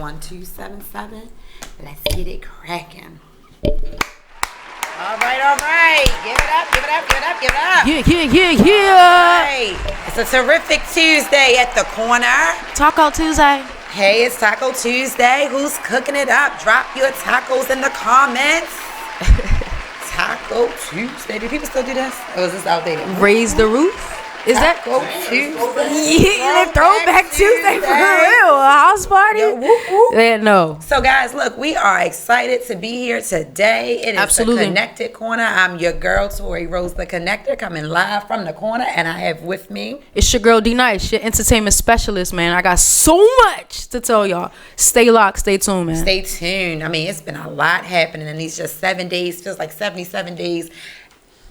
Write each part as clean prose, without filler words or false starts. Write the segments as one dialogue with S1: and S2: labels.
S1: 1277. Let's get it cracking. All right. Give it up.
S2: Yeah.
S1: All right. It's a terrific Tuesday at the corner.
S2: Taco Tuesday.
S1: Hey, it's Taco Tuesday. Who's cooking it up? Drop your tacos in the comments. Taco Tuesday. Do people still do this? Or is this outdated?
S2: Raise the roof. Is
S1: Taco
S2: that
S1: Tuesday?
S2: Yeah, throwback Tuesday for real. A house party?
S1: Yo, whoop, whoop.
S2: Yeah, no.
S1: So, guys, look, we are excited to be here today. It is
S2: Absolutely.
S1: The Connected Corner. I'm your girl, Tori Rose, the Connector, coming live from the corner, and I have with me.
S2: It's your girl D Nice, your entertainment specialist, man. I got so much to tell y'all. Stay locked, stay tuned, man.
S1: Stay tuned. I mean, it's been a lot happening in these just 7 days. Feels like 77 days.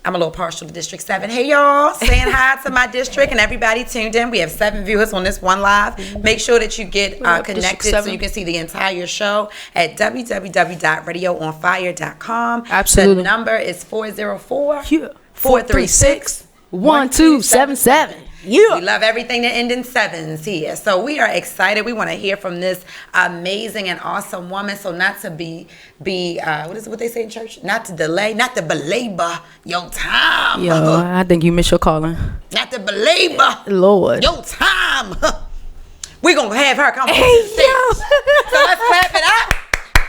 S1: I'm a little partial to District 7. Hey, y'all. Saying hi to my district and everybody tuned in. We have 7 viewers on this one live. Make sure that you get connected so you can see the entire show at www.RadioOnFire.com.
S2: Absolutely.
S1: The number is
S2: 436-1277.
S1: We love everything that ends in sevens here. So we are excited. We want to hear from this amazing and awesome woman. So not to be what they say in church? Not to delay, not to belabor your time.
S2: Yo, I think you miss your calling.
S1: Not to belabor
S2: Lord.
S1: your time. We're going to have her come on
S2: Hey,
S1: to the stage.
S2: yo.
S1: So let's clap it up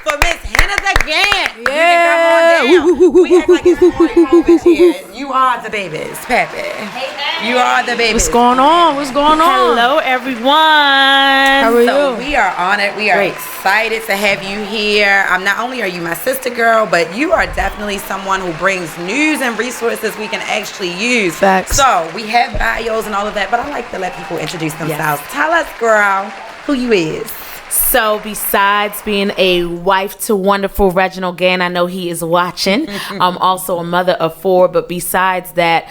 S1: for Miss Hennither Gant.
S2: Yeah.
S1: You can come on down. We act like it's Corey Holmes here. You are the babies, Pepe. Hey. You are the babies.
S2: What's going on?
S3: Hello, everyone.
S2: How are
S1: So
S2: you?
S1: we are honored. We are excited to have you here. Not only are you my sister girl, but you are definitely someone who brings news and resources we can actually use.
S2: Facts.
S1: So we have bios and all of that, but I like to let people introduce themselves. Tell us, girl, who you is.
S3: So besides being a wife to wonderful Reginald Gant, I know he is watching. I'm also a mother of 4. But besides that,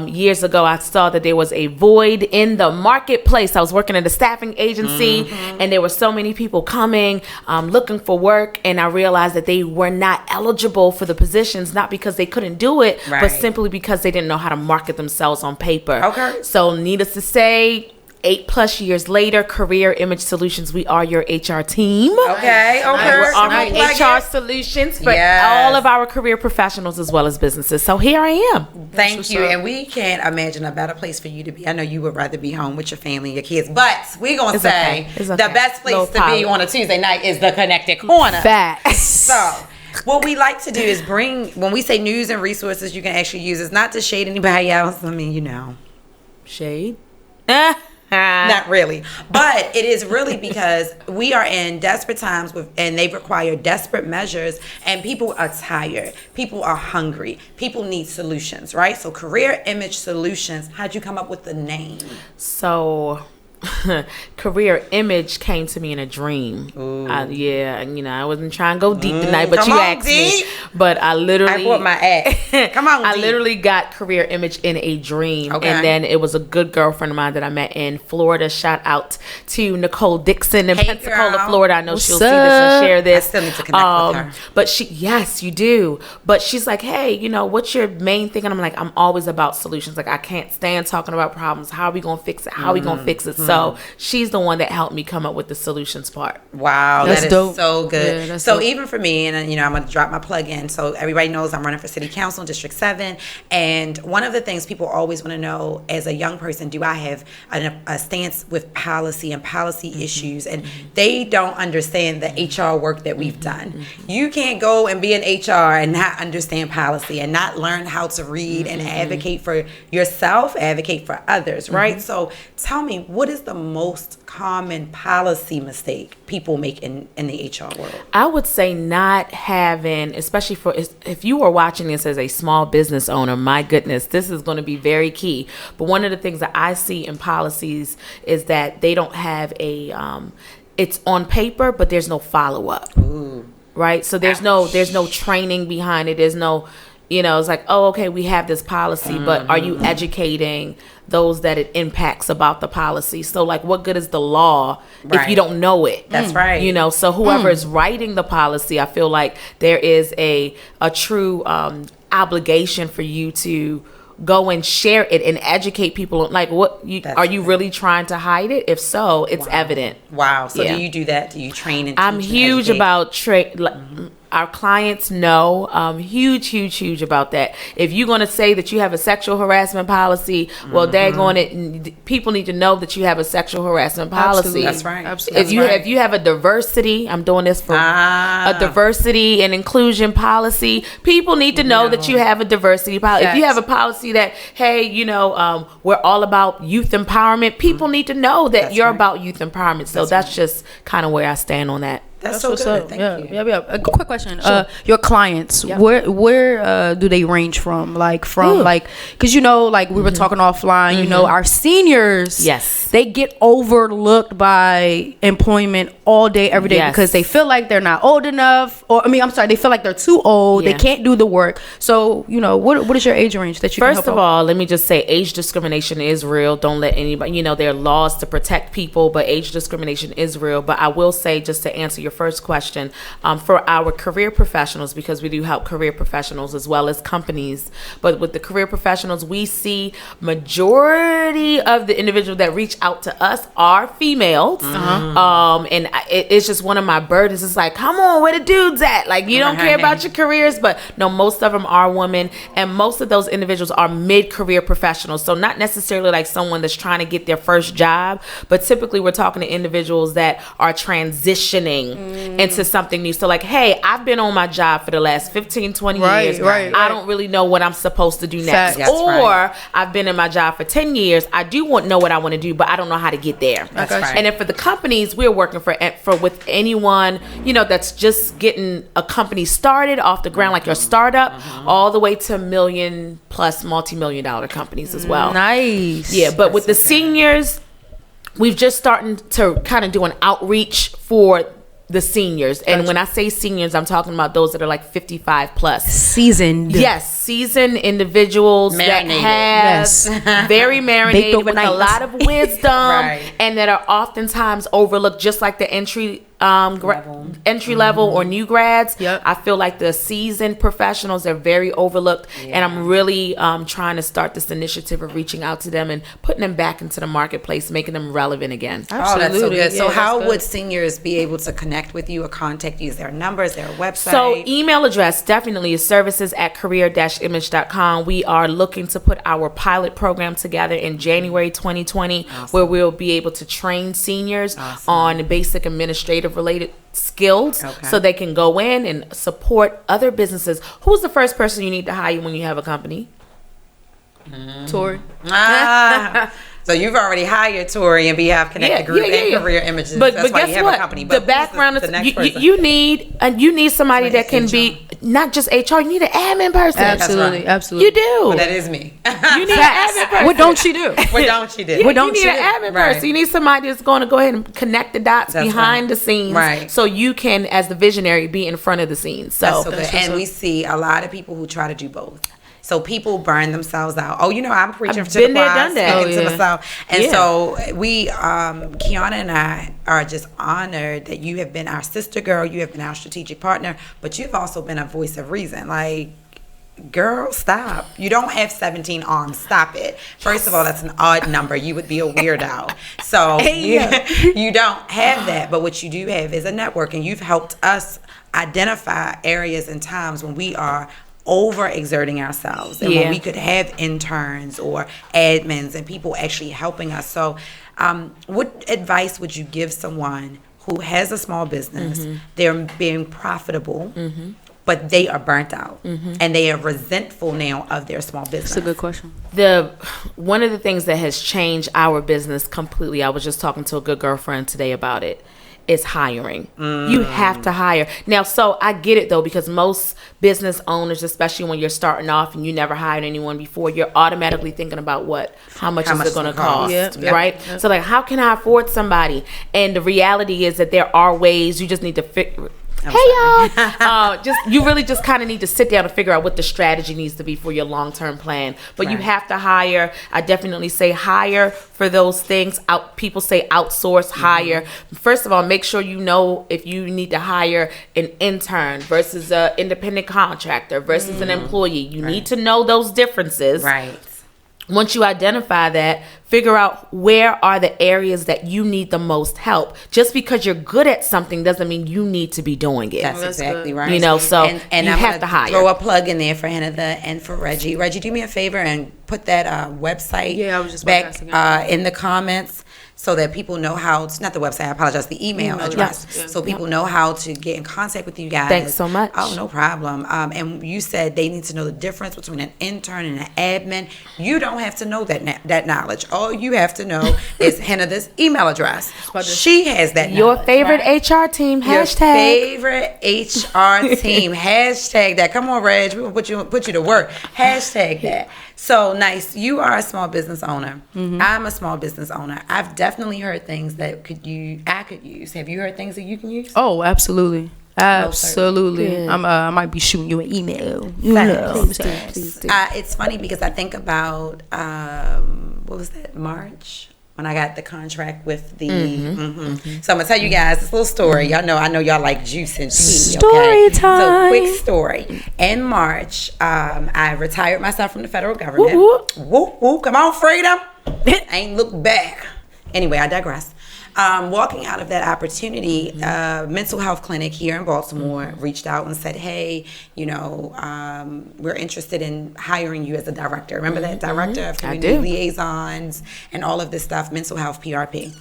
S3: years ago, I saw that there was a void in the marketplace. I was working at a staffing agency, and there were so many people coming, looking for work. And I realized that they were not eligible for the positions, not because they couldn't do it, but simply because they didn't know how to market themselves on paper.
S1: Okay.
S3: So needless to say, 8+ years later, Career Image Solutions, we are your HR team.
S1: Okay.
S3: We're offering
S1: Like
S3: HR
S1: it.
S3: solutions for all of our career professionals as well as businesses. So here I am.
S1: Thank you. And we can't imagine a better place for you to be. I know you would rather be home with your family and your kids, but we're going to say the best place to be on a Tuesday night is the Connected Corner.
S2: Facts.
S1: So what we like to do is when we say news and resources you can actually use, it's not to shade anybody else. I mean, you know.
S3: Shade?
S1: Not really, but it is really because we are in desperate times and they require desperate measures, and people are tired, people are hungry, people need solutions, right? So Career Image Solutions, how'd you come up with the name?
S3: So Career Image came to me in a dream. I wasn't trying to go deep tonight, but you asked me. But I
S1: brought my ass. Come on,
S3: I literally got Career Image in a dream, and then it was a good girlfriend of mine that I met in Florida. Shout out to Nicole Dixon in Pensacola, Florida. I know she'll see this and share this.
S1: I still need to connect with her.
S3: But yes, you do. But she's like, hey, what's your main thing? And I'm like, I'm always about solutions. Like, I can't stand talking about problems. How are we gonna fix it? How are we gonna fix it? So she's the one that helped me come up with the solutions part.
S1: Wow,
S2: that's dope.
S1: So good.
S2: Yeah, that's
S1: so
S2: dope.
S1: even for me, and I'm going to drop my plug in. So everybody knows I'm running for City Council in District 7. And one of the things people always want to know as a young person, do I have a stance with policy and policy issues? And they don't understand the HR work that we've done. You can't go and be in HR and not understand policy and not learn how to read and advocate for yourself, advocate for others, right? So tell me, what is the most common policy mistake people make in the HR world?
S3: I would say not having, especially if you are watching this as a small business owner, my goodness, this is going to be very key. But one of the things that I see in policies is that they don't have it's on paper, but there's no follow-up. Right? So there's no training behind it. There's no, it's like, oh, okay, we have this policy, but are you educating those that it impacts about the policy? So like, what good is the law if you don't know it?
S1: That's right.
S3: So whoever is writing the policy, I feel like there is a true obligation for you to go and share it and educate people. Like, are you really trying to hide it? If so, it's evident.
S1: Wow. So
S3: Yeah.
S1: do you do that? Do you train and
S3: I'm
S1: teach
S3: huge
S1: and educate?
S3: about our clients know, huge about that. If you're going to say that you have a sexual harassment policy, well, daggone it, people need to know that you have a sexual harassment policy.
S2: Absolutely.
S1: That's right.
S2: Absolutely.
S3: If you have a diversity, I'm doing this for a diversity and inclusion policy. People need to know that you have a diversity policy. If you have a policy that, hey, we're all about youth empowerment, people need to know that you're about youth empowerment. So that's just kind of where I stand on that.
S1: That's so good. Thank you.
S2: Yeah. A quick question. Your clients, where do they range from? Because we were talking offline. Our seniors.
S3: Yes.
S2: They get overlooked by employment all day, every day because they feel like they're not old enough, they feel like they're too old. They can't do the work. So what is your age range that you?
S3: First of all, let me just say, age discrimination is real. Don't let anybody. There are laws to protect people, but age discrimination is real. But I will say, just to answer your first question, for our career professionals, because we do help career professionals as well as companies, but with the career professionals, we see majority of the individuals that reach out to us are females. And it's just one of my burdens. It's like, come on, where the dudes at? Like, you don't care about your careers, but no, most of them are women, and most of those individuals are mid-career professionals. So not necessarily like someone that's trying to get their first job, but typically we're talking to individuals that are transitioning into something new. So like, hey, I've been on my job for the last 15, 20 years. I don't really know what I'm supposed to do next. I've been in my job for 10 years. I do know what I want to do, but I don't know how to get there.
S1: That's right.
S3: And then for the companies, we're working with anyone, that's just getting a company started off the ground, like your startup, all the way to million plus multi-million dollar companies as well.
S2: Nice.
S3: Yeah, but with the seniors, we've just starting to kind of do an outreach for the seniors. And when I say seniors, I'm talking about those that are like 55 plus.
S2: Seasoned.
S3: Yes, seasoned individuals
S1: Marinated.
S3: that have very marinated with a lot of wisdom and that are oftentimes overlooked, just like the entry level or new grads. I feel like the seasoned professionals are very overlooked, and I'm really trying to start this initiative of reaching out to them and putting them back into the marketplace, making them relevant again.
S1: Oh, that's so good. So how would seniors be able to connect with you or contact you? Is there numbers, their website?
S3: So email address definitely is services@career-image.com. We are looking to put our pilot program together in January 2020, where we'll be able to train seniors on basic administrative related skills so they can go in and support other businesses. Who's the first person you need to hire when you have a company?
S2: Tori.
S1: So you've already hired Tori and Beehive Connected Group and Career Images.
S3: But
S1: That's why
S3: guess
S1: you have
S3: what?
S1: a company.
S3: The background is you need somebody that can be not just HR. You need an admin person.
S2: Absolutely, absolutely.
S3: You do.
S1: Well, that is me.
S3: You need an admin person.
S2: What don't she do?
S1: What don't she do?
S3: You need an admin person. You need somebody that's going to go ahead and connect the dots behind the scenes, so you can, as the visionary, be in front of the scenes. So,
S1: that's so good. And we see a lot of people who try to do both. So people burn themselves out. Oh, I'm preaching to the choir, to myself. And so we, Kiana and I are just honored that you have been our sister girl. You have been our strategic partner, but you've also been a voice of reason. Like, girl, stop. You don't have 17 arms. Stop it. First of all, that's an odd number. You would be a weirdo. So you don't have that. But what you do have is a network, and you've helped us identify areas and times when we are overexerting ourselves, and when we could have interns or admins and people actually helping us. So what advice would you give someone who has a small business, they're being profitable, but they are burnt out and they are resentful now of their small business?
S2: That's a good question.
S3: One of the things that has changed our business completely, I was just talking to a good girlfriend today about it, is hiring. You have to hire. Now, so I get it though, because most business owners, especially when you're starting off and you never hired anyone before, you're automatically thinking about how much is it going to cost, right? So like, how can I afford somebody? And the reality is that there are ways. You just need to figure. Hey y'all, you really just kind of need to sit down and figure out what the strategy needs to be for your long-term plan. But you have to hire. I definitely say hire for those things. People say outsource, hire. First of all, make sure you know if you need to hire an intern versus an independent contractor versus an employee. You need to know those differences. Once you identify that, figure out where are the areas that you need the most help. Just because you're good at something doesn't mean you need to be doing it.
S1: That's exactly
S2: good.
S1: right.
S3: You know, so
S1: and
S3: you
S1: I'm
S3: have to hire.
S1: Throw a plug in there for Hennither and for Reggie. Reggie, do me a favor and put that website
S2: Yeah, I was just
S1: back
S2: about to
S1: in the comments so that people know how. It's not the website. I apologize. The email address, so people know how to get in contact with you guys.
S3: Thanks so much.
S1: Oh, no problem. And you said they need to know the difference between an intern and an admin. You don't have to know that knowledge. All you have to know is Hennither's email address. She has that.
S3: Your
S1: knowledge,
S3: favorite
S1: right?
S3: HR team,
S1: Your
S3: hashtag.
S1: favorite HR team, hashtag that. Come on, Reg, we will put you to work. Hashtag that. So nice. You are a small business owner. Mm-hmm. I'm a small business owner. I've definitely heard things that I could use. Have you heard things that you can use?
S2: Oh, absolutely. Absolutely. I might be shooting you an email. You know.
S3: Please do.
S1: It's funny because I think about what was that, March, when I got the contract with the So I'm gonna tell you guys this little story. Y'all know, I know y'all like juice and tea.
S2: Story time.
S1: So quick story. In March, I retired myself from the federal government.
S2: Whoop,
S1: Whoop, whoop. Come on, freedom. Ain't look back. Anyway, I digress. Walking out of that opportunity, mental health clinic here in Baltimore reached out and said, hey, you know, we're interested in hiring you as a director. Remember that director of community liaisons and all of this stuff, mental health PRP.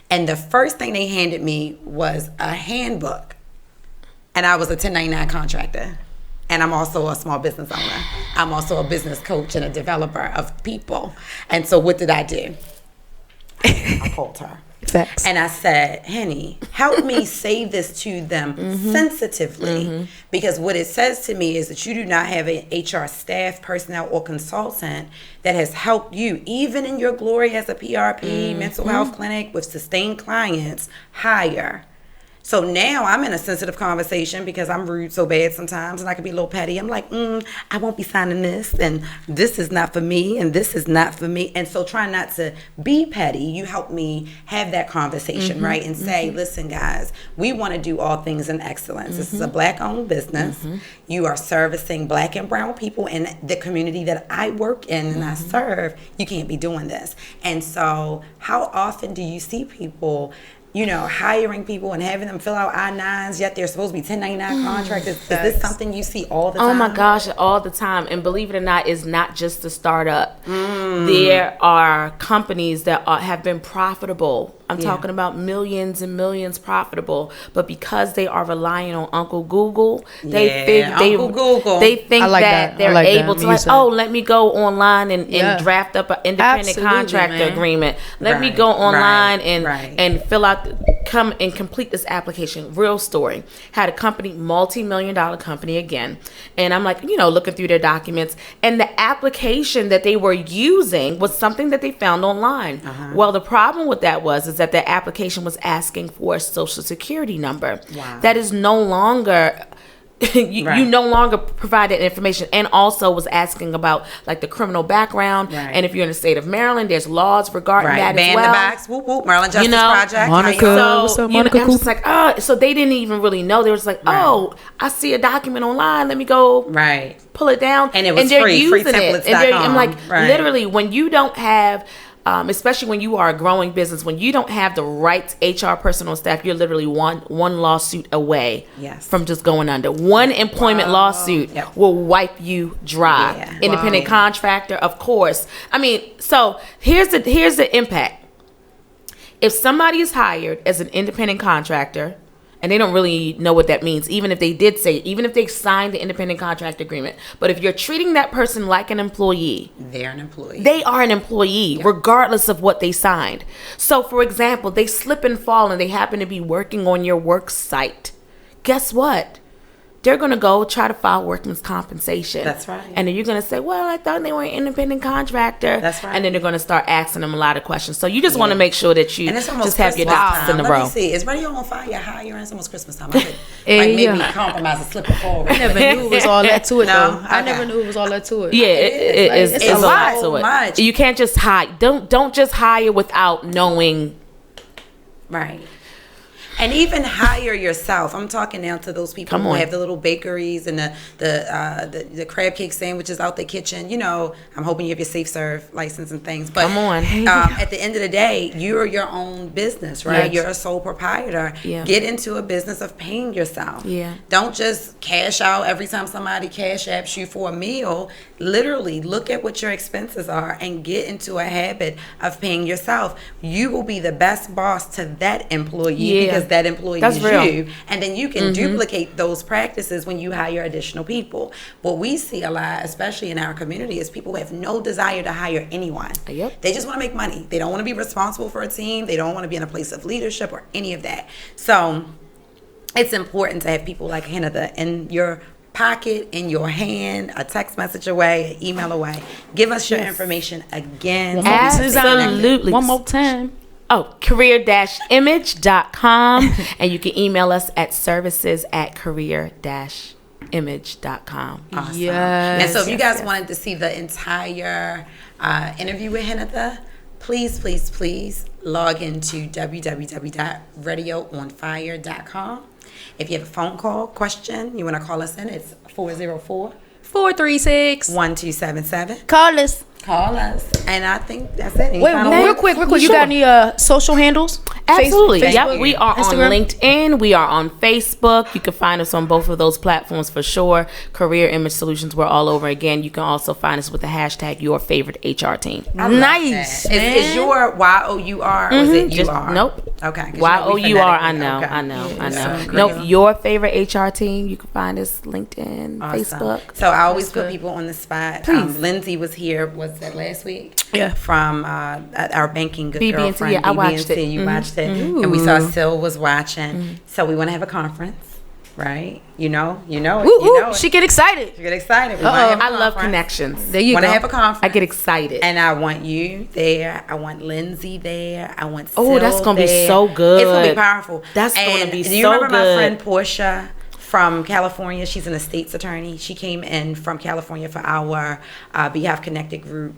S1: And the first thing they handed me was a handbook. And I was a 1099 contractor. And I'm also a small business owner. I'm also a business coach and a developer of people. And so what did I do? I called her.
S2: Facts.
S1: And I said, Henny, help me say this to them sensitively. Because what it says to me is that you do not have an HR staff, personnel, or consultant that has helped you, even in your glory as a PRP, mental health clinic with sustained clients, hire. So now I'm in a sensitive conversation because I'm rude so bad sometimes and I can be a little petty. I'm like, I won't be signing this, and this is not for me, and this is not for me. And so try not to be petty. You help me have that conversation, right? And say, listen, guys, we want to do all things in excellence. This is a Black-owned business. You are servicing Black and brown people in the community that I work in and I serve. You can't be doing this. And so how often do you see people, you know, hiring people and having them fill out I-9s, yet they're supposed to be 1099 contractors? Is this something you see all the time?
S3: Oh my gosh, all the time. And believe it or not, it's not just a startup. There are companies that have been profitable. I'm talking about millions and millions profitable, but because they are relying on Uncle Google, they think that they're able to let me go online and draft up an independent contractor agreement. Let me go online and fill out, come and complete this application. Real story. Had a company, multi-million-dollar company again, and I'm like, you know, looking through their documents, and the application that they were using was something that they found online. Well, the problem with that is that the application was asking for a social security number. That is no longer you no longer provided information, and also was asking about like the criminal background. And if you're in the state of Maryland, there's laws regarding that
S1: Ban
S3: as well.
S1: the box, whoop whoop, Maryland Justice Project.
S2: Monica, what's up, Monica?
S3: I'm just like, so they didn't even really know. They was like, I see a document online. Let me go pull it down.
S1: And it was
S3: they're
S1: free,
S3: using
S1: freetemplates.com.
S3: it. And I'm like, literally, when you don't have especially when you are a growing business, when you don't have the right HR person on staff, you're literally one lawsuit away from just going under. One employment lawsuit will wipe you dry. Independent contractor, of course. I mean, so here's the impact. If somebody is hired as an independent contractor, and they don't really know what that means, even if they signed the independent contract agreement. But if you're treating that person like an employee,
S1: they're an employee.
S3: They are an employee, regardless of what they signed. So, for example, they slip and fall and they happen to be working on your work site. Guess what? They're going to go try to file workman's compensation.
S1: That's right.
S3: And then you're going to say, well, I thought they were an independent contractor.
S1: That's right.
S3: And then they're going to start asking them a lot of questions. So you just want to make sure that you just have your ducks in a row.
S1: Let me see. Is RadioOnFire hiring? It's almost Christmas time. I could maybe compromise and slip it forward.
S2: I never knew it was all that to it, though. I never knew it was all that to it.
S3: Yeah, it's a lot to it.
S1: Much.
S3: You can't just hire. Don't just hire without knowing.
S1: Right. And even hire yourself. I'm talking now to those people who have the little bakeries and the crab cake sandwiches out the kitchen. You know, I'm hoping you have your safe serve license and things. But at the end of the day, you're your own business, right? You're a sole proprietor. Get into a business of paying yourself. Don't just cash out every time somebody cash apps you for a meal. Literally, look at what your expenses are and get into a habit of paying yourself. You will be the best boss to that employee because that employee is you. And then you can duplicate those practices when you hire additional people. What we see a lot, especially in our community, is people who have no desire to hire anyone. They just want to make money. They don't want to be responsible for a team. They don't want to be in a place of leadership or any of that. So it's important to have people like Hennither in your pocket, in your hand, a text message away, an email away. Give us your information again.
S3: Absolutely.
S2: One more time.
S3: career-image.com. And you can email us at services@career-image.com.
S1: Awesome. And so if you guys wanted to see the entire interview with Hennither, please log into www.radioonfire.com. If you have a phone call question, you want to call us in, it's 404-436-1277.
S2: Call us.
S1: And I think that's it.
S2: Wait, real quick. You got any social handles?
S3: Absolutely.
S2: Facebook,
S3: Yep. We are
S2: Instagram?
S3: on LinkedIn. We are on Facebook. You can find us on both of those platforms for sure. Career Image Solutions. We're all over. Again, you can also find us with the hashtag your favorite HR team.
S2: Nice.
S1: Is your YOUR or is it UR?
S3: Nope.
S1: Okay.
S3: YOUR. I know. Nope. Your favorite HR team. You can find us LinkedIn, Facebook.
S1: So I always put people on the spot. Lindsay was here. Was that last week?
S2: Yeah.
S1: From our banking good
S3: BB&T,
S1: girlfriend.
S3: yeah, I watched it.
S1: You watched it. And we saw Sil was watching. So we want to have a conference, right? You know it.
S2: She get excited.
S1: We wanna have a
S3: I love
S1: conference.
S3: connections.
S2: There you
S1: Want
S2: go.
S1: to have a conference.
S3: I get excited.
S1: And I want you there. I want Lindsay there. I want Sil
S3: Oh, that's gonna be
S1: there.
S3: so good.
S1: It's gonna be powerful.
S3: That's gonna be
S1: do you
S3: so
S1: remember my
S3: good.
S1: friend Portia from California? She's an estates attorney. She came in from California for our Behalf Connected group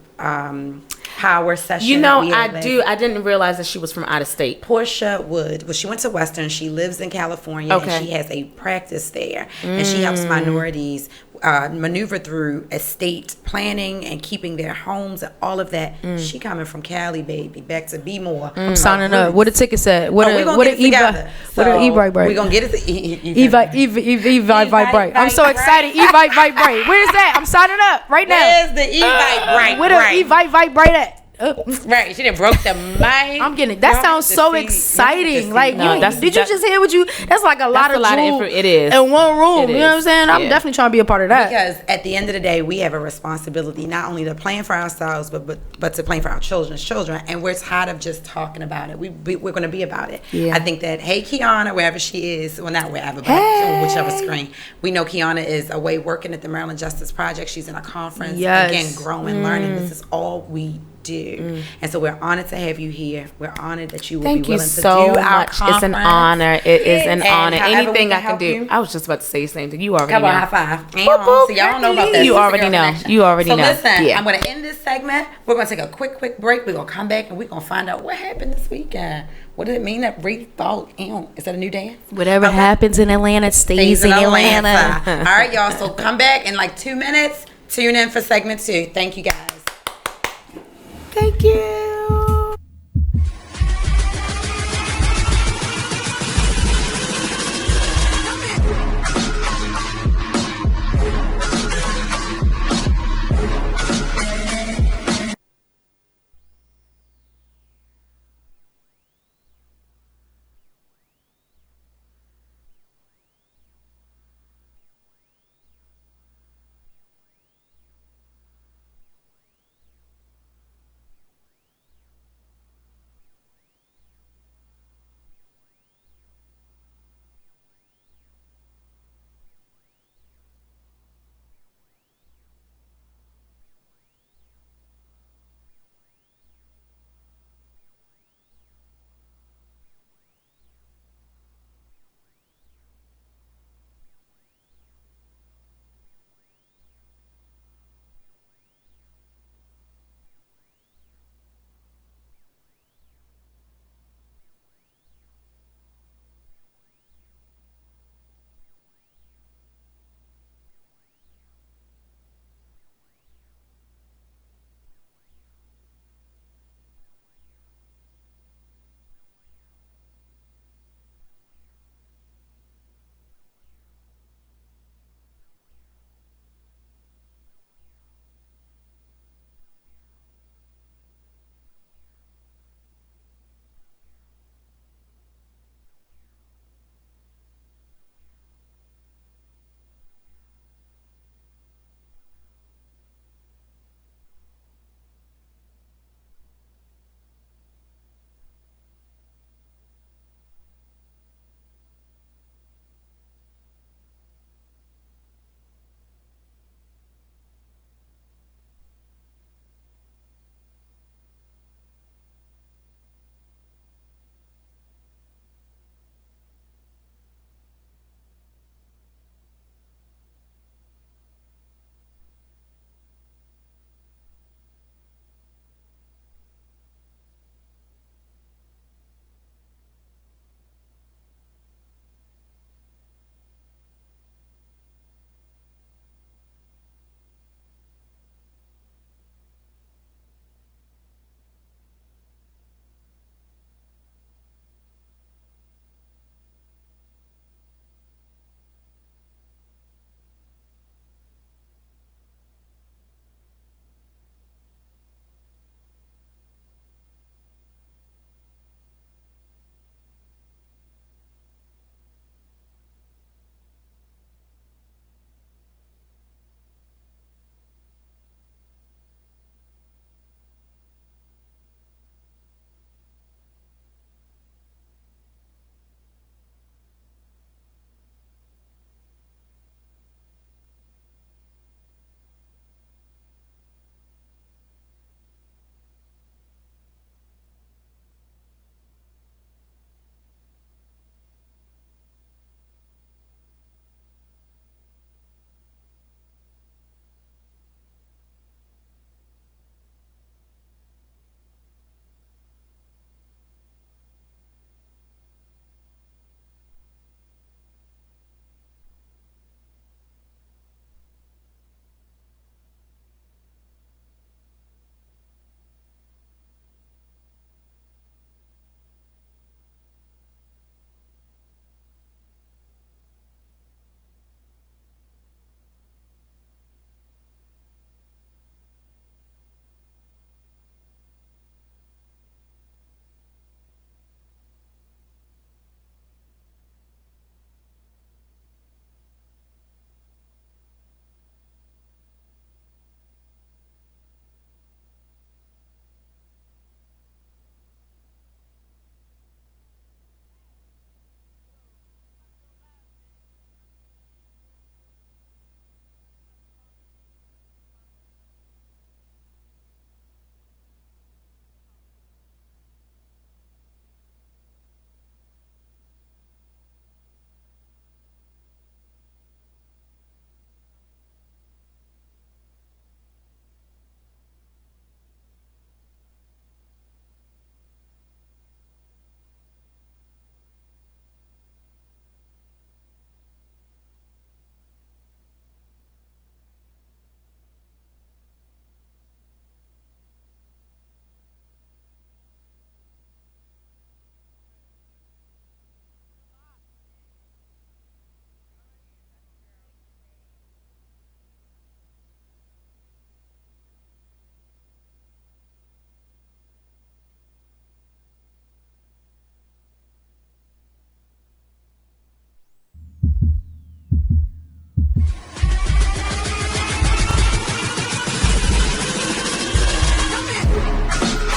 S1: power session.
S3: You know, I didn't realize that she was from out of state.
S1: Portia Wood. Well, she went to Western. She lives in California, and she has a practice there, and she helps minorities maneuver through estate planning and keeping their homes and all of that. She coming from Cali, baby, back to be more.
S2: I'm signing up. What the tickets at? What
S1: we're gonna get it together.
S2: What an e-bike break?
S1: We're gonna get it to
S2: e-bike break. I'm so excited. E-bike break. Where's that? I'm signing up right now.
S1: Where's the e-bike break?
S2: Where the e-bike break at?
S1: Right, she done broke the mic.
S2: I'm getting it. That sounds so exciting. Like, did you just hear what you? That's like a lot of jewel
S3: it is
S2: in one room.
S3: It
S2: You know what I'm saying? I'm definitely trying to be a part of that.
S1: Because at the end of the day, we have a responsibility not only to plan for ourselves, but to plan for our children's children. And we're tired of just talking about it. We're going to be about it. I think that Kiana, wherever she is, well, not wherever, but on whichever screen, we know Kiana is away working at the Maryland Justice Project. She's in a conference. Again, growing, learning. This is all we do. And so we're honored to have you here. We're honored that you will be willing to do our conference.
S3: It's an honor. It is an honor. Anything I can do.
S1: you.
S3: I was just about to say the same thing. You already
S1: Come
S3: know.
S1: on, high five. So y'all don't know about that.
S3: You already know. You already know.
S1: So listen,
S3: Yeah.
S1: I'm going to end this segment. We're going to take a quick break. We're going to come back and we're going to find out what happened this weekend. What did it mean that Bree thought, is that a new dance?
S2: Whatever happens in Atlanta stays in Atlanta.
S1: All right, y'all. So come back in like 2 minutes. Tune in for segment 2. Thank you, guys.
S3: Thank you.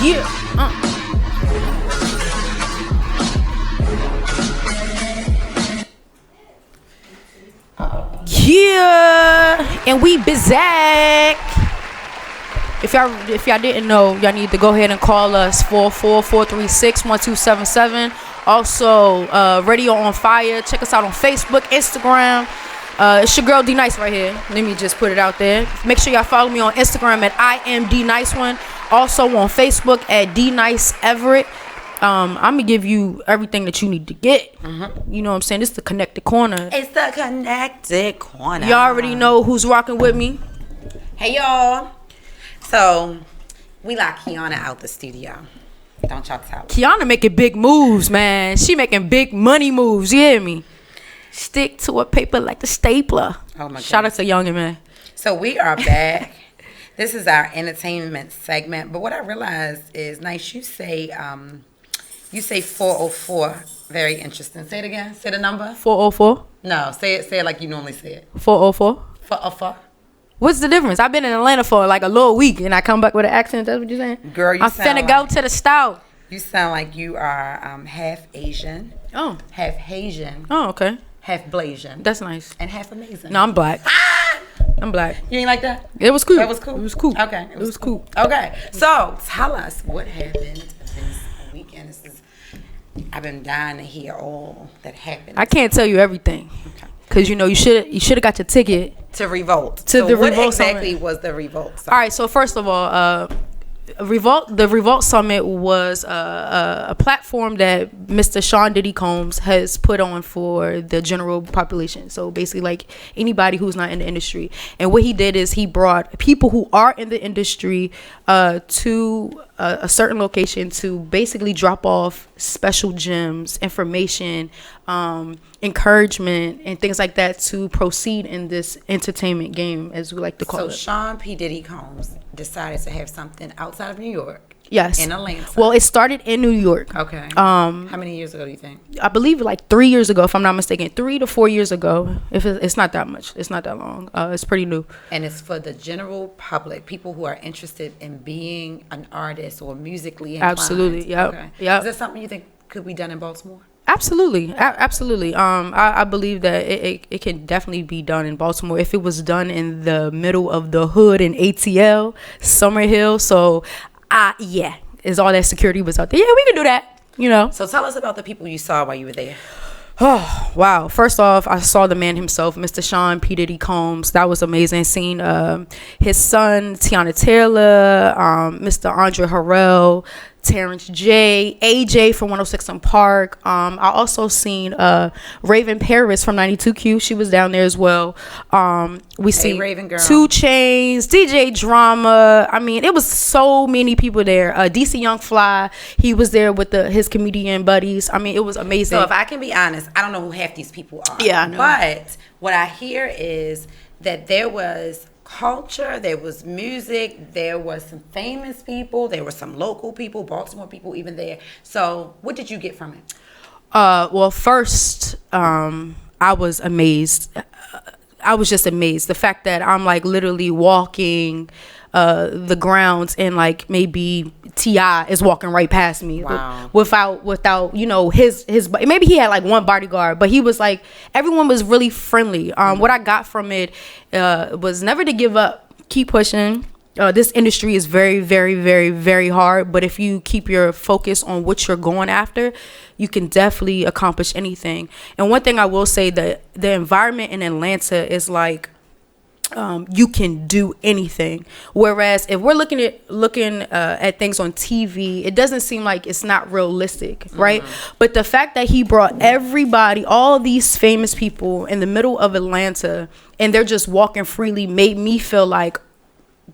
S2: Yeah. Yeah, and we back. If y'all didn't know, y'all need to go ahead and call us 444-436-1277. Also, Radio on Fire. Check us out on Facebook, Instagram. It's your girl D Nice right here. Let me just put it out there. Make sure y'all follow me on Instagram at I am D Nice One. Also on Facebook at D Nice Everett. I'm gonna give you everything that you need to get. You know what I'm saying? It's the connected corner.
S1: It's the connected corner.
S2: Y'all already know who's rocking with me.
S1: Hey y'all. So we locked Kiana out the studio. Don't y'all tell her.
S2: Kiana making big moves, man. She making big money moves. You hear me? Stick to a paper like the stapler.
S1: Oh my God.
S2: Shout out to Youngin, man.
S1: So we are back. This is our entertainment segment. But what I realized is, Nice, you say 404. Very interesting. Say it again. Say the number.
S2: 404.
S1: No, say it like you normally say it.
S2: 404.
S1: 404.
S2: What's the difference? I've been in Atlanta for like a little week and I come back with an accent. That's what you're saying?
S1: Girl, you
S2: I'm
S1: sound
S2: finna go to the store.
S1: You sound like you are half Asian.
S2: Oh.
S1: Half Haitian.
S2: Oh, okay.
S1: Half Blasian.
S2: That's nice.
S1: And half amazing.
S2: No, I'm black. I'm black.
S1: You ain't like that?
S2: It was cool.
S1: That was cool?
S2: It was cool.
S1: Okay.
S2: It was cool.
S1: Okay. So, tell us what happened this weekend. I've been dying to hear all that happened.
S2: I can't tell you everything.
S1: Okay.
S2: Because, you know, you should have got your ticket.
S1: To Revolt.
S2: To the
S1: what
S2: Revolt
S1: exactly
S2: Summit.
S1: was the Revolt Summit?
S2: All right, so first of all, the Revolt Summit was a platform that Mr. Sean Diddy Combs has put on for the general population. So basically, like anybody who's not in the industry. And what he did is he brought people who are in the industry to a certain location to basically drop off special gems, information, encouragement, and things like that to proceed in this entertainment game, as we like to call it.
S1: So Sean P. Diddy Combs decided to have something outside of New York.
S2: Yes.
S1: In Atlanta.
S2: Well, it started in New York.
S1: Okay. How many years ago do you think?
S2: I believe like 3 years ago, if I'm not mistaken. 3 to 4 years ago. If it's not that much. It's not that long. It's pretty new.
S1: And it's for the general public, people who are interested in being an artist or musically inclined.
S2: Absolutely. Yep.
S1: Okay.
S2: Yep.
S1: Is that something you think could be done in Baltimore?
S2: Absolutely. Absolutely. I believe that it can definitely be done in Baltimore if it was done in the middle of the hood in ATL, Summerhill. So, yeah, is all that security was out there. Yeah, we can do that, you know.
S1: So tell us about the people you saw while you were there.
S2: Oh, wow. First off, I saw the man himself, Mr. Sean P. Diddy Combs. That was amazing. Seeing his son, Tiana Taylor, Mr. Andre Harrell, Terrence J, AJ from 106 and Park. I also seen Raven Paris from 92Q. She was down there as well. We see
S1: Raven girl.
S2: 2 Chainz, DJ Drama. I mean, it was so many people there. DC Young Fly, he was there with his comedian buddies. I mean, it was amazing.
S1: So if I can be honest, I don't know who half these people are.
S2: Yeah, I know.
S1: But what I hear is that there was culture, there was music, there was some famous people, there were some local people, Baltimore people even there. So what did you get from it?
S2: Well, first, I was amazed. I was just amazed. The fact that I'm like literally walking the grounds and like maybe T.I. is walking right past me.
S1: Wow.
S2: without you know his maybe he had like one bodyguard, but he was like, everyone was really friendly. What I got from it was never to give up, keep pushing. This industry is very, very, very, very hard, but if you keep your focus on what you're going after, you can definitely accomplish anything. And one thing I will say, that the environment in Atlanta is like, you can do anything. Whereas if we're looking at things on TV, it doesn't seem like it's not realistic, right? But the fact that he brought everybody, all these famous people in the middle of Atlanta, and they're just walking freely, made me feel like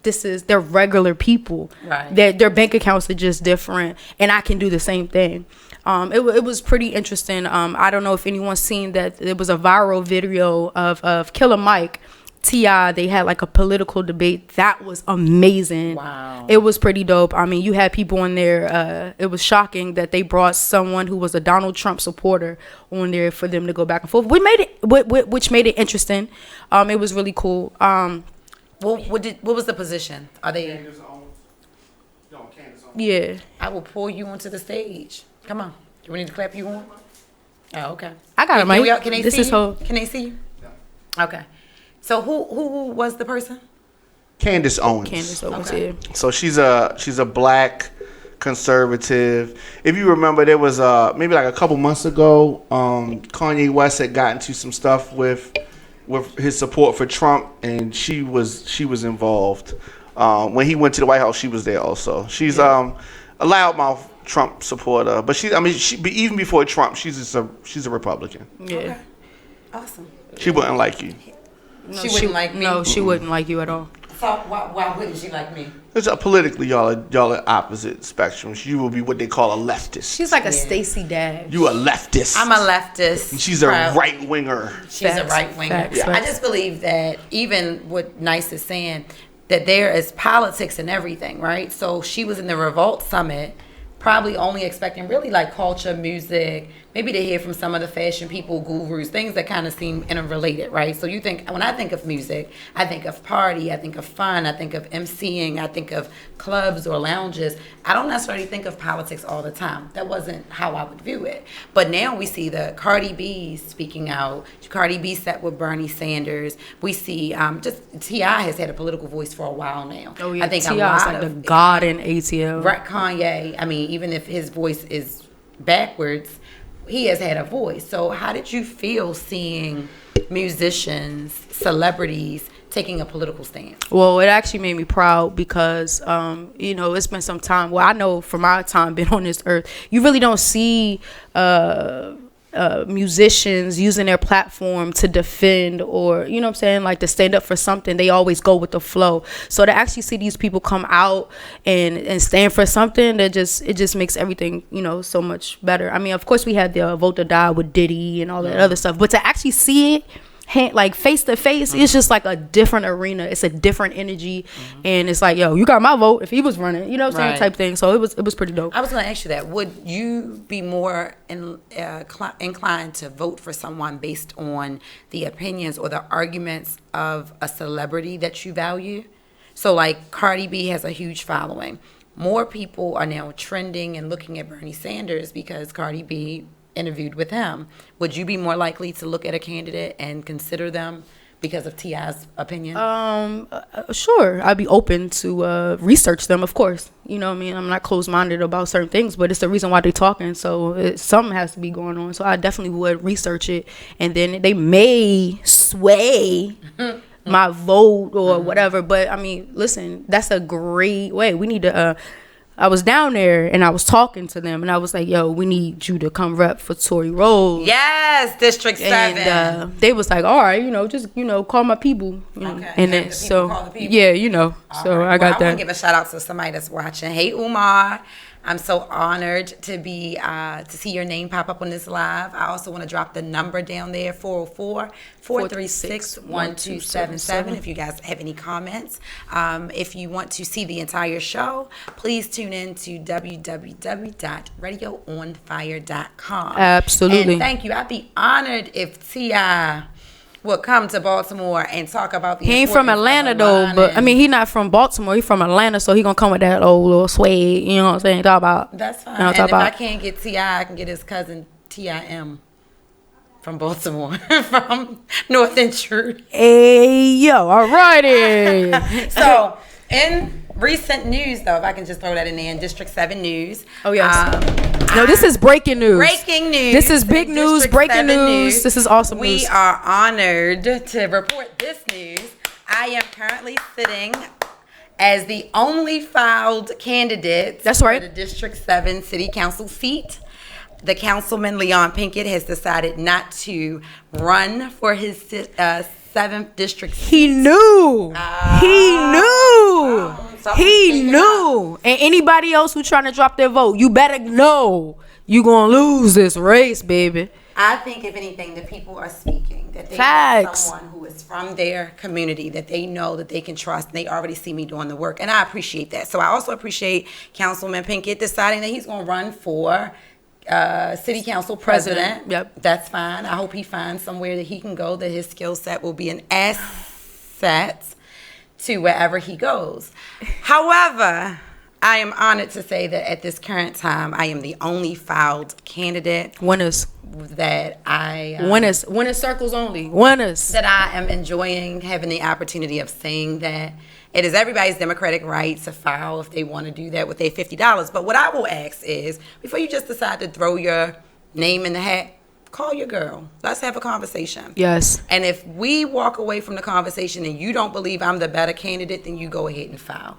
S2: they're regular people.
S1: Right.
S2: Their bank accounts are just different, and I can do the same thing. It was pretty interesting. I don't know if anyone's seen that. There was a viral video of Killer Mike, T.I. They had like a political debate. That was amazing.
S1: Wow.
S2: It was pretty dope. I mean, you had people in there. It was shocking that they brought someone who was a Donald Trump supporter on there for them to go back and forth. Which made it interesting. It was really cool.
S1: What was the position? Are they?
S4: Candace owns.
S2: Yeah.
S1: I will pull you onto the stage. Come on. Do we need to clap you on? Oh, okay.
S2: I got a mic.
S1: Can they see you? Can they see you? Okay. So who was the person?
S4: Candace Owens.
S2: Yeah.
S4: So she's a black conservative. If you remember, there was maybe like a couple months ago, Kanye West had gotten into some stuff with his support for Trump, and she was involved. When he went to the White House, she was there also. She's a loudmouth Trump supporter, but even before Trump, she's a Republican.
S2: Yeah.
S1: Okay. Awesome.
S4: She wouldn't like you.
S1: No, she wouldn't like me.
S2: No, she wouldn't like you at all.
S1: So why wouldn't she like me?
S4: It's politically, y'all are opposite spectrums. You will be what they call a leftist.
S2: She's like a Stacey Dash.
S4: You a leftist.
S1: I'm a leftist.
S4: And she's a right winger.
S1: She's a right winger. I just believe that even what Nice is saying, that there is politics in everything, right? So she was in the Revolt Summit, probably only expecting really like culture, music, maybe to hear from some of the fashion people, gurus, things that kind of seem interrelated, right? So when I think of music, I think of party, I think of fun, I think of emceeing, I think of clubs or lounges. I don't necessarily think of politics all the time. That wasn't how I would view it. But now we see the Cardi B speaking out. Cardi B sat with Bernie Sanders. We see just T.I. has had a political voice for a while now.
S2: Oh yeah,
S1: I think
S2: T.I. is like the god in ATL.
S1: Right, Kanye. I mean, even if his voice is backwards, he has had a voice. So how did you feel seeing musicians, celebrities taking a political stance?
S2: Well, it actually made me proud because, it's been some time. Well, I know from my time being on this earth, you really don't see musicians using their platform to defend or, like to stand up for something. They always go with the flow. So to actually see these people come out and stand for something, it just makes everything, so much better. I mean, of course we had the Vote to Die with Diddy and all that other stuff, but to actually see it like face to face, it's just like a different arena. It's a different energy, and it's like, yo, you got my vote if he was running, what I'm saying, type thing. So it was pretty dope.
S1: I was going to ask you that. Would you be more inclined to vote for someone based on the opinions or the arguments of a celebrity that you value? So like Cardi B has a huge following. More people are now trending and looking at Bernie Sanders because Cardi B interviewed with him. Would you be more likely to look at a candidate and consider them because of T.I.'s opinion?
S2: Sure. I'd be open to research them, of course. You know what I mean? I'm not closed-minded about certain things, but it's the reason why they're talking. So something has to be going on. So I definitely would research it. And then they may sway my vote or whatever. But, I mean, listen, that's a great way. We need to... I was down there and I was talking to them and I was like, yo, we need you to come rep for Tory Rose.
S1: Yes, District 7.
S2: And they was like, all right, just, call my people.
S1: Okay.
S2: And then, so, yeah, so
S1: right.
S2: I got
S1: I
S2: that.
S1: want to give a shout out to somebody that's watching. Hey, Umar. I'm so honored to be to see your name pop up on this live. I also want to drop the number down there, 404-436-1277. If you guys have any comments. If you want to see the entire show, please tune in to www.RadioOnFire.com.
S2: Absolutely.
S1: And thank you. I'd be honored if T.I. would come to Baltimore and talk about the...
S2: He ain't from Atlanta though, but I mean, he not from Baltimore. He from Atlanta, so he gonna come with that old little swag. You know what I'm saying? Talk about.
S1: That's fine. And if I can't get T.I., I can get his cousin T.I.M. from Baltimore, from North Intrude.
S2: Hey yo, alrighty.
S1: So in recent news, though, if I can just throw that in there, in District 7 news.
S2: Oh yes. No, this is breaking news.
S1: Breaking news.
S2: This is big news, breaking news. This is awesome news.
S1: We are honored to report this news. I am currently sitting as the only filed candidate for the District 7 City Council seat. The councilman, Leon Pinkett, has decided not to run for his 7th district seat.
S2: He knew. He knew. And anybody else who trying to drop their vote, you better know you gonna lose this race, baby.
S1: I think, if anything, the people are speaking. That they want someone who is from their community, that they know that they can trust. And they already see me doing the work. And I appreciate that. So I also appreciate Councilman Pinkett deciding that he's going to run for city council president.
S2: Yep.
S1: That's fine. I hope he finds somewhere that he can go, that his skill set will be an asset to wherever he goes. However, I am honored to say that at this current time, I am the only filed candidate
S2: Winners.
S1: that I
S2: Winners circles only. Winners.
S1: that I am enjoying having the opportunity of saying that it is everybody's democratic right to file if they want to do that with their $50. But what I will ask is, before you just decide to throw your name in the hat, call your girl. Let's have a conversation.
S2: Yes.
S1: And if we walk away from the conversation and you don't believe I'm the better candidate, then you go ahead and file.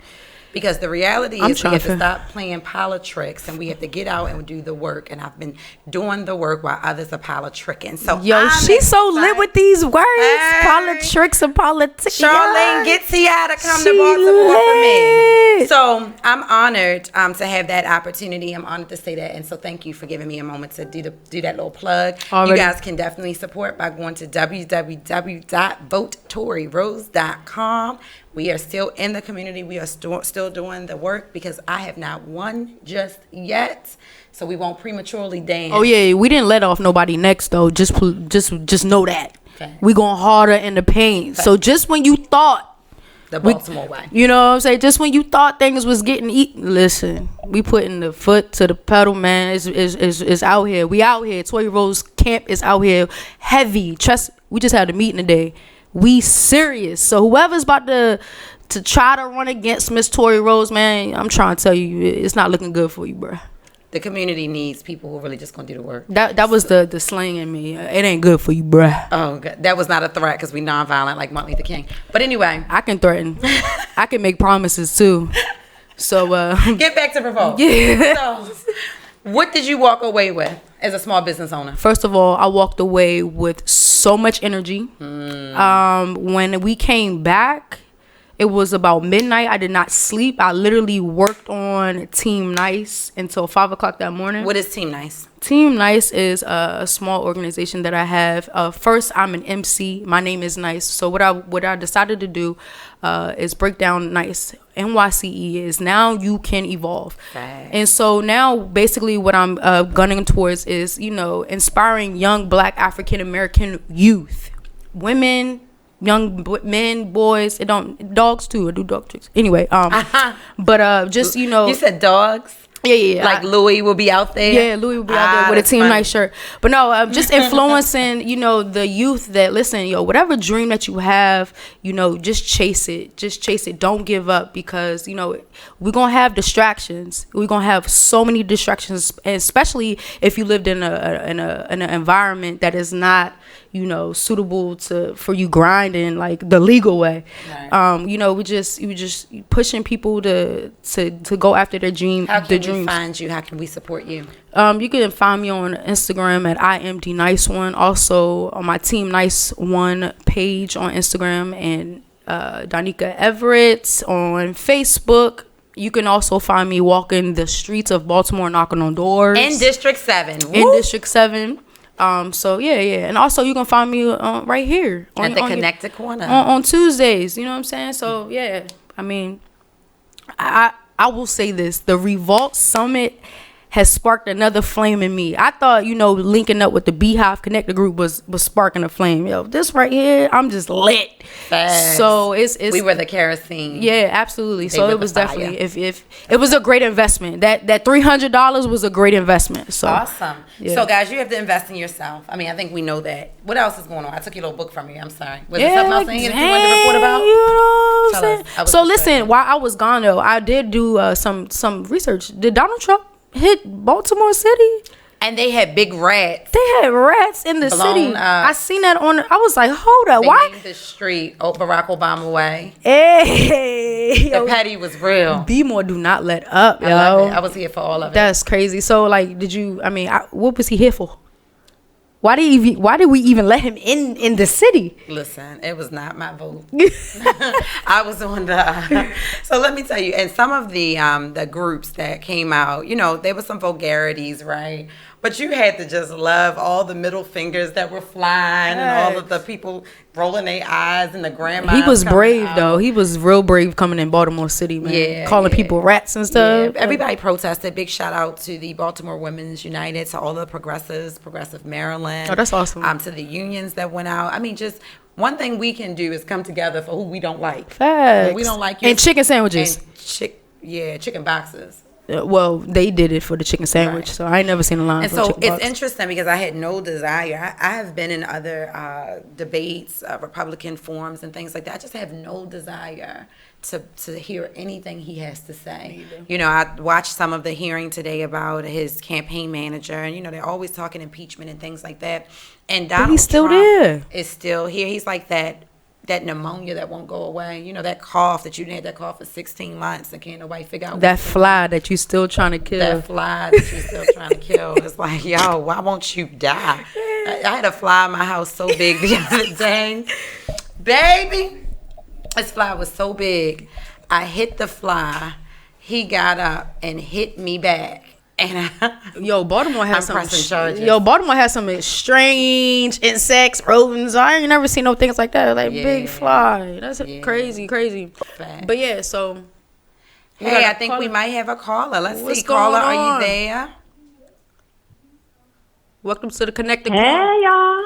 S1: Because the reality is we have to stop playing politics and we have to get out and do the work. And I've been doing the work while others are politicking. So
S2: she's so lit with these words. Politics and politics.
S1: Charlene gets here to come to Baltimore for me. So I'm honored to have that opportunity. I'm honored to say that. And so thank you for giving me a moment to do that little plug. Already. You guys can definitely support by going to www.votetoryrose.com. We are still in the community. We are still doing the work because I have not won just yet. So we won't prematurely dance.
S2: Oh yeah, we didn't let off nobody next though. Just know that. Okay. We going harder in the paint. Okay. So just when you thought
S1: the Baltimore way,
S2: you know what I'm saying? Just when you thought things was getting eaten, listen, we putting the foot to the pedal, man. Is out here. We out here. Tory Rose camp is out here heavy. Trust. We just had a meeting today. We serious. So whoever's about to try to run against Miss Tory Rose, man, I'm trying to tell you, it's not looking good for you, bro.
S1: The community needs people who really just gonna do the work.
S2: That was the slang in me. It ain't good for you, bro.
S1: Oh, God. That was not a threat because we nonviolent like Martin Luther King. But anyway,
S2: I can threaten. I can make promises too. So
S1: get back to Revolt.
S2: Yeah.
S1: So, what did you walk away with as a small business owner?
S2: First of all, I walked away with so much energy. When we came back, it was about midnight. I did not sleep. I literally worked on Team Nice until 5 o'clock that morning.
S1: What is Team Nice?
S2: Team Nice is a small organization that I have. First, I'm an MC. My name is Nice. So what I decided to do is break down Nice. NYCE is now you can evolve.
S1: Right.
S2: And so now basically what I'm gunning towards is, inspiring young Black African American youth, women, young men, boys. It don't dogs too. I do dog tricks. Anyway, but just
S1: You said dogs.
S2: Yeah.
S1: Like Louis will be out there.
S2: Yeah, Louis will be out there with a Team Nice shirt. But no, just influencing, the youth that listen, whatever dream that you have, just chase it. Just chase it. Don't give up because, we're going to have distractions. We're going to have so many distractions, especially if you lived in an environment that is not, suitable for you grinding like the legal way. Right. We just pushing people to go after their dream.
S1: How can we find you? How can we support you?
S2: You can find me on Instagram at IMDNice1. Also on my Team Nice One page on Instagram and Danica Everett on Facebook. You can also find me walking the streets of Baltimore, knocking on doors.
S1: In District 7.
S2: In District 7. So yeah, and also you can find me right here
S1: at the Connected Corner
S2: on Tuesdays. You know what I'm saying? So yeah, I mean, I will say this: the Revolt Summit has sparked another flame in me. I thought, linking up with the Beehive Connector group was sparking a flame. This right here, I'm just lit.
S1: Facts.
S2: So it's
S1: we were the kerosene.
S2: Yeah, absolutely. So it was definitely if it was a great investment. That $300 was a great investment. So
S1: awesome.
S2: Yeah.
S1: So guys, you have to invest in yourself. I mean, I think we know that. What else is going on? I took your little book from you. I'm sorry. Was there something else in here that you wanted to report about?
S2: You know what I'm saying? So listen,
S1: frustrated.
S2: while I was gone though, I did do some research. Did Donald Trump hit Baltimore City?
S1: And they had big rats.
S2: They had rats in the city. I seen that on. I was like, hold up, why?
S1: Named the street Barack Obama Way.
S2: Hey,
S1: the petty was real.
S2: B-more do not let up, yo.
S1: I love it. I was here for all of it.
S2: That's crazy. So, like, did you? I mean, what was he here for? Why did we even let him in the city?
S1: Listen, it was not my vote. I was on the. So let me tell you, and some of the groups that came out, there were some vulgarities, right? But you had to just love all the middle fingers that were flying and all of the people rolling their eyes and the grandma.
S2: He was brave though. He was real brave coming in Baltimore City, man. Yeah, calling people rats and stuff.
S1: Yeah. Everybody protested. Big shout out to the Baltimore Women's United, to all the progressives, Progressive Maryland.
S2: Oh, that's awesome.
S1: To the unions that went out. I mean, just one thing we can do is come together for who we don't like.
S2: Facts.
S1: When we don't like you.
S2: And chicken sandwiches.
S1: Yeah, chicken boxes.
S2: Well, they did it for the chicken sandwich,
S1: Right.
S2: so I ain't never seen a line
S1: And
S2: for a
S1: so
S2: chicken
S1: it's
S2: box.
S1: interesting because I had no desire. I have been in other debates, Republican forums and things like that. I just have no desire to hear anything he has to say. You know, I watched some of the hearing today about his campaign manager, and you know they're always talking impeachment and things like that. And Donald
S2: he's still
S1: Trump
S2: there.
S1: is still here. He's like that pneumonia that won't go away. You know, that cough that you had that cough for 16 months and can't nobody figure out.
S2: That fly that you still trying to kill.
S1: That fly that you're still trying to kill. It's like, yo, why won't you die? I had a fly in my house so big the other day. Baby, this fly was so big. I hit the fly. He got up and hit me back. And
S2: Yo, Baltimore has
S1: I'm
S2: some.
S1: pressing charges.
S2: Yo, Baltimore has some strange insects, rodents. I ain't never seen no things like that. Like big
S1: Yeah.
S2: fly. That's
S1: Yeah.
S2: crazy.
S1: Fact.
S2: But yeah, so.
S1: Hey, I think we might have a caller. Let's
S2: What's
S1: see. Caller,
S2: going
S1: are
S2: on?
S1: you there?
S2: Welcome to the Connected.
S5: Hey, y'all.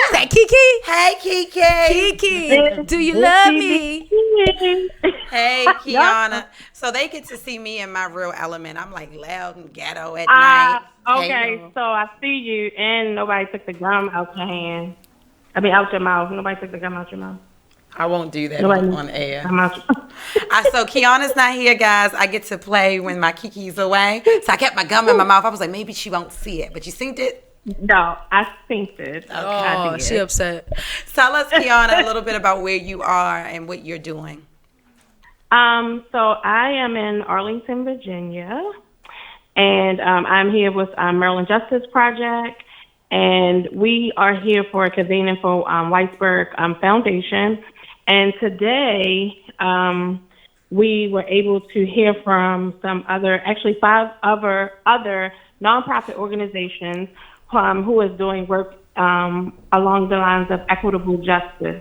S2: Is that Kiki?
S1: Hey, Kiki.
S2: Kiki, do you love me?
S1: Hey, Kiana. So they get to see me in my real element. I'm like loud and ghetto at night.
S5: Okay,
S1: Hey,
S5: so I see you, and nobody took the gum out your hand. I mean, out your mouth. Nobody took the gum out your mouth.
S1: I won't do that
S5: Nobody
S1: on air.
S5: Gum out your
S1: So Kiana's not here, guys. I get to play when my Kiki's away. So I kept my gum in my mouth. I was like, maybe she won't see it. But you synced it?
S5: No, I synced it. I
S2: Oh,
S5: did.
S2: she upset.
S1: Tell us, Kiana, a little bit about where you are and what you're doing.
S5: So I am in Arlington, Virginia, and I'm here with Maryland Justice Project, and we are here for convening for Weisberg Foundation. And today, we were able to hear from some other, actually 5 other nonprofit organizations who is doing work along the lines of equitable justice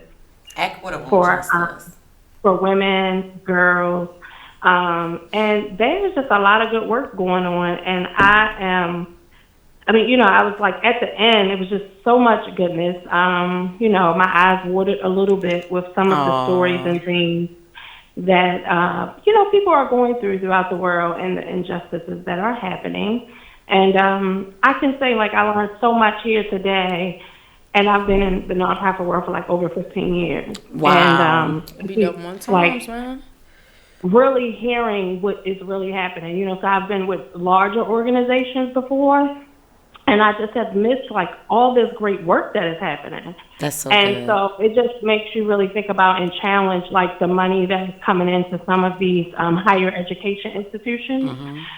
S1: Equitable
S5: for
S1: justice.
S5: for women, girls, and there's just a lot of good work going on. And I was like at the end, it was just so much goodness. My eyes watered a little bit with some of the stories and things that, people are going throughout the world and the injustices that are happening. And I can say, like, I learned so much here today, and I've been in the nonprofit world for like over 15 years.
S1: Wow.
S5: And
S2: Be up one times, man.
S5: really hearing what is really happening. So I've been with larger organizations before, and I just have missed like all this great work that is happening.
S1: That's so
S5: And
S1: good.
S5: so it just makes you really think about and challenge like the money that is coming into some of these higher education institutions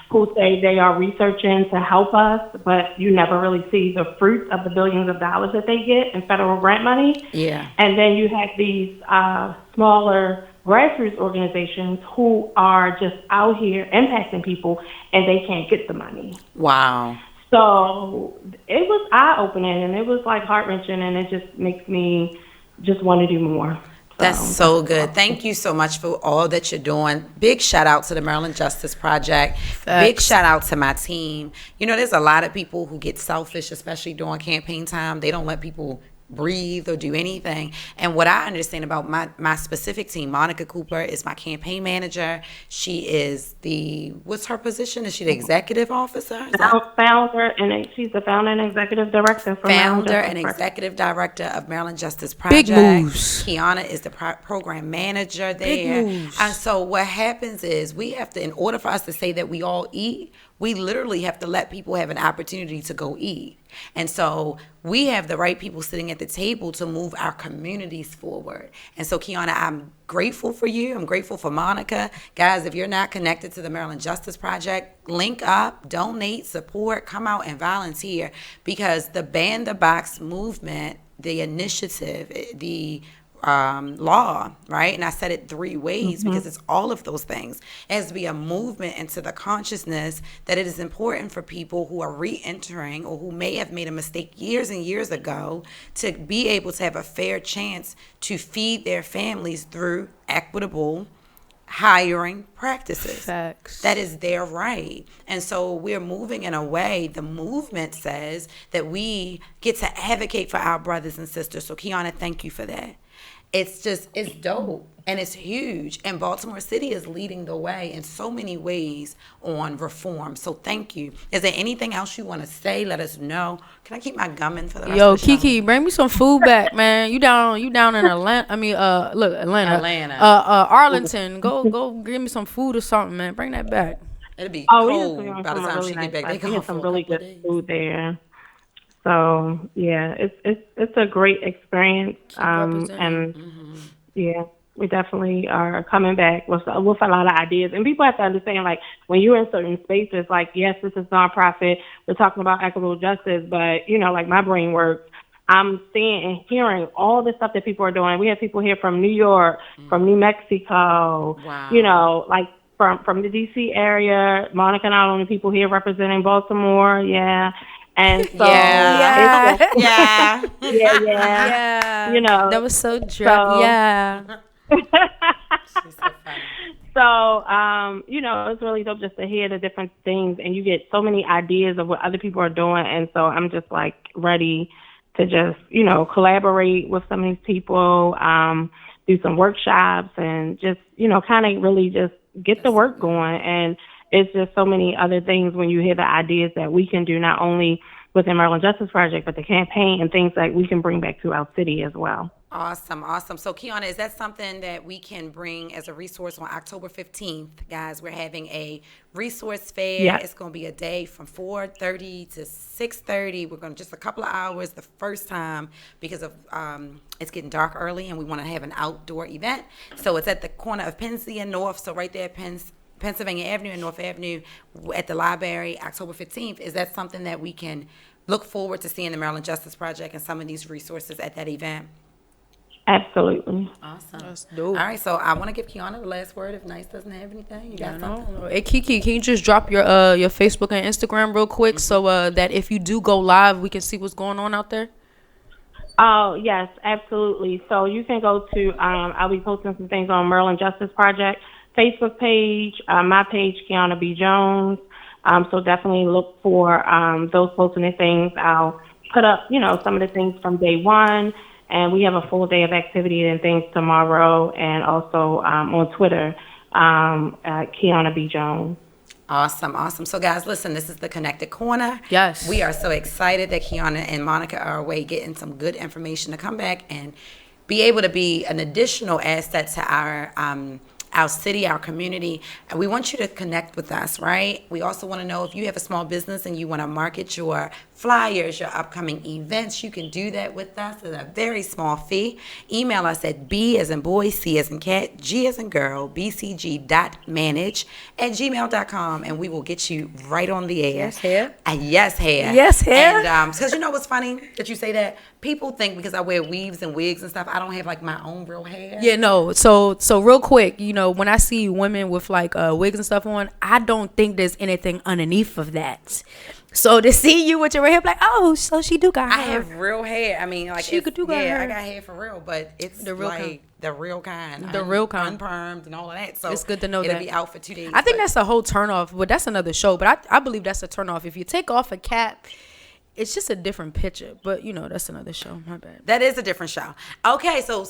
S5: who say they are researching to help us, but you never really see the fruits of the billions of dollars that they get in federal grant money.
S1: Yeah.
S5: And then you have these smaller grassroots organizations who are just out here impacting people and they can't get the money.
S1: Wow.
S5: So it was eye-opening, and it was like heart-wrenching, and it just makes me just want to do more.
S1: That's so good. Thank you so much for all that you're doing. Big shout out to the Maryland Justice Project. Big shout out to my team. There's a lot of people who get selfish, especially during campaign time. They don't let people breathe or do anything. And what I understand about my specific team, Monica Cooper is my campaign manager. She is what's her position? Is she the executive officer?
S5: Founder, and she's the founder and executive director for Maryland
S1: Founder
S5: Justice
S1: and
S5: Project.
S1: executive director of Maryland Justice Project.
S2: Big moves.
S1: Kiana is the program manager there.
S2: Big moves.
S1: And so what happens is we have to, in order for us to say that we all eat, we literally have to let people have an opportunity to go eat. And so we have the right people sitting at the table to move our communities forward. And so, Kiana, I'm grateful for you. I'm grateful for Monica. Guys, if you're not connected to the Maryland Justice Project, link up, donate, support, come out and volunteer, because the Ban the Box movement, the initiative, the law, right? And I said it 3 ways because it's all of those things. It has to be a movement into the consciousness that it is important for people who are re-entering or who may have made a mistake years and years ago to be able to have a fair chance to feed their families through equitable hiring practices.
S2: Facts.
S1: That is their right. And so we're moving in a way, the movement says that we get to advocate for our brothers and sisters. So Kiana, thank you for that. it's dope. And it's huge. And Baltimore City is leading the way in so many ways on reform. So thank you. Is there anything else you want to say? Let us know. Can I keep my gum in for the rest of the show?
S2: Kiki, bring me some food back, man. You down in Atlanta. I mean, Atlanta. Arlington. Go give me some food or something, man. Bring that back.
S1: It'll be
S5: Oh,
S1: cold by the time she get back.
S5: We have some really good food there. So yeah, it's a great experience. And yeah, we definitely are coming back with a lot of ideas. And people have to understand, like, when you're in certain spaces, like, yes, this is nonprofit, we're talking about equitable justice, but, you know, like, my brain works. I'm seeing and hearing all the stuff that people are doing. We have people here from New York, from New Mexico, you know, like, from the D.C. area. Monica, not only people here representing Baltimore, and so,
S1: yeah.
S5: You know,
S2: that was so dry. Yeah.
S1: She's so funny.
S5: So, you know, it's really dope just to hear the different things, and you get so many ideas of what other people are doing. And so I'm just like ready to just, you know, collaborate with some of these people, do some workshops, and just, you know, kind of really just get the work going. And it's just so many other things when you hear the ideas that we can do, not only within Maryland Justice Project, but the campaign and things that we can bring back to our city as well.
S1: Awesome. So, Kiana, is that something that we can bring as a resource on October 15th? Guys, we're having a resource fair.
S5: Yes.
S1: It's going to be a day from 4:30 to 6:30. We're going to just a couple of hours the first time because of it's getting dark early, and we want to have an outdoor event. So it's at the corner of Pennsy and North, so right there at Pennsylvania Avenue and North Avenue at the library, October 15th. Is that something that we can look forward to seeing the Maryland Justice Project and some of these resources at that event?
S5: Absolutely.
S1: Awesome.
S2: That's dope.
S1: All right, so I want to give Kiana the last word. If Nice doesn't have anything, you got something?
S2: Hey, Kiki, can you just drop your Facebook and Instagram real quick so that if you do go live, we can see what's going on out there?
S5: Oh, yes, absolutely. So you can go to, I'll be posting some things on Maryland Justice Project Facebook page, my page, Kiana B. Jones. So definitely look for those posting the things. I'll put up, you know, some of the things from day one. And we have a full day of activity and things tomorrow, and also on Twitter, Kiana B. Jones.
S1: Awesome. So, guys, listen, this is the Connected Corner.
S2: Yes.
S1: We are so excited that Kiana and Monica are away getting some good information to come back and be able to be an additional asset to our city, our community. And we want you to connect with us, right? We also want to know if you have a small business and you want to market your flyers, your upcoming events, you can do that with us at a very small fee. Email us at B as in boy, C as in cat, G as in girl, bcg.manage@gmail.com, and we will get you right on the air.
S2: Yes, hair.
S1: Yes, hair.
S2: Yes, hair.
S1: And because you know what's funny that you say that? People think because I wear weaves and wigs and stuff, I don't have like my own real hair.
S2: Yeah, no. So real quick, you know, when I see women with like wigs and stuff on, I don't think there's anything underneath of that. So to see you with your hair, like, oh, so she do got hair.
S1: I have real hair. I mean, like,
S2: She could do got hair.
S1: I got hair for real, but it's
S2: The real
S1: like
S2: kind.
S1: the real kind.
S2: The real kind.
S1: Unpermed and all of that. So
S2: It's good to know
S1: it'll
S2: that.
S1: be out for 2 days.
S2: I think
S1: but-
S2: that's a whole turnoff, but that's another show. But I believe that's a turnoff. If you take off a cap, it's just a different picture. But, you know, that's another show. My bad.
S1: That is a different show. Okay, so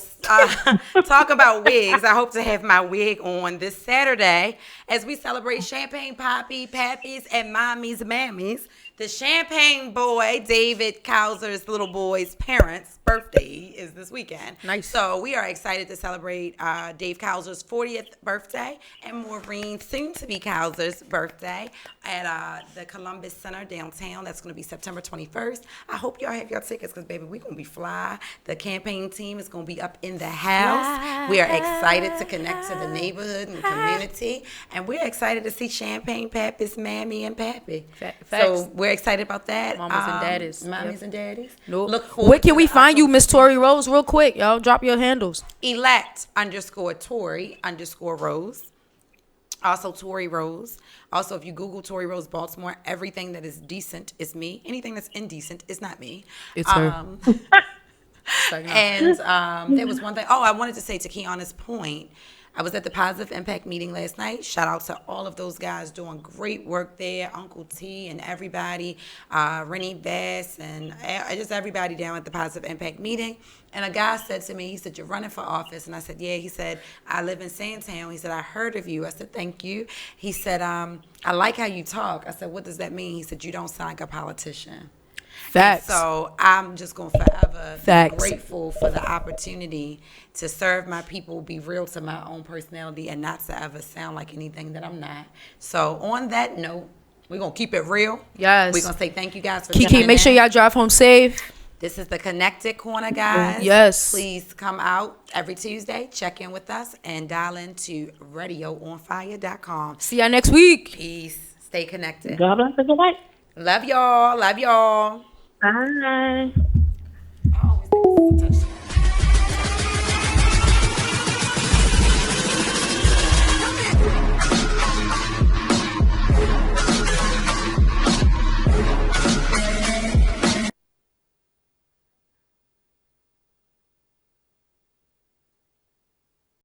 S1: talk about wigs. I hope to have my wig on this Saturday as we celebrate Champagne Poppy, Pappies, and Mommy's Mammies. The Champagne boy, David Kauser's little boy's parents' birthday is this weekend.
S2: Nice.
S1: So we are excited to celebrate Dave Kauser's 40th birthday and Maureen, soon-to-be Kauser's birthday at the Columbus Center downtown. That's going to be September 21st. I hope y'all have your tickets because, baby, we're going to be fly. The campaign team is going to be up in the house. We are excited to connect to the neighborhood and community. And we're excited to see Champagne Pappy's Mammy and Pappy.
S2: Facts.
S1: So we're excited about that.
S2: Mamas and daddies.
S1: Mommies
S2: Yep.
S1: and daddies.
S2: Nope.
S1: Look forward
S2: Where can
S1: to
S2: we
S1: the
S2: find you,
S1: October
S2: Miss Tori Rose? Real quick, y'all. Drop your handles.
S1: Elect_Tori_Rose. Also, Tori Rose. Also, if you Google Tori Rose Baltimore, everything that is decent is me. Anything that's indecent is not me.
S2: It's her.
S1: And there was one thing. Oh, I wanted to say to Kiana's point, I was at the Positive Impact meeting last night. Shout out to all of those guys doing great work there. Uncle T and everybody, Rennie Bass and just everybody down at the Positive Impact meeting. And a guy said to me, he said, "You're running for office." And I said, "Yeah." He said, "I live in Sandtown." He said, "I heard of you." I said, "Thank you." He said, "I like how you talk." I said, "What does that mean?" He said, "You don't sound like a politician."
S2: Facts.
S1: So I'm just going to forever
S2: Facts.
S1: be grateful for the opportunity to serve my people, be real to my own personality, and not to ever sound like anything that I'm not. So on that note, we're going to keep it real.
S2: Yes.
S1: We're going to say thank you guys for
S2: Kiki,
S1: tuning
S2: make sure
S1: in.
S2: y'all drive home safe.
S1: This is the Connected Corner, guys.
S2: Yes.
S1: Please come out every Tuesday, check in with us, and dial into RadioOnFire.com.
S2: See y'all next week.
S1: Peace. Stay connected.
S5: God bless and good night.
S1: Love y'all. Love y'all.
S5: Bye.
S1: I always think this is a touchdown.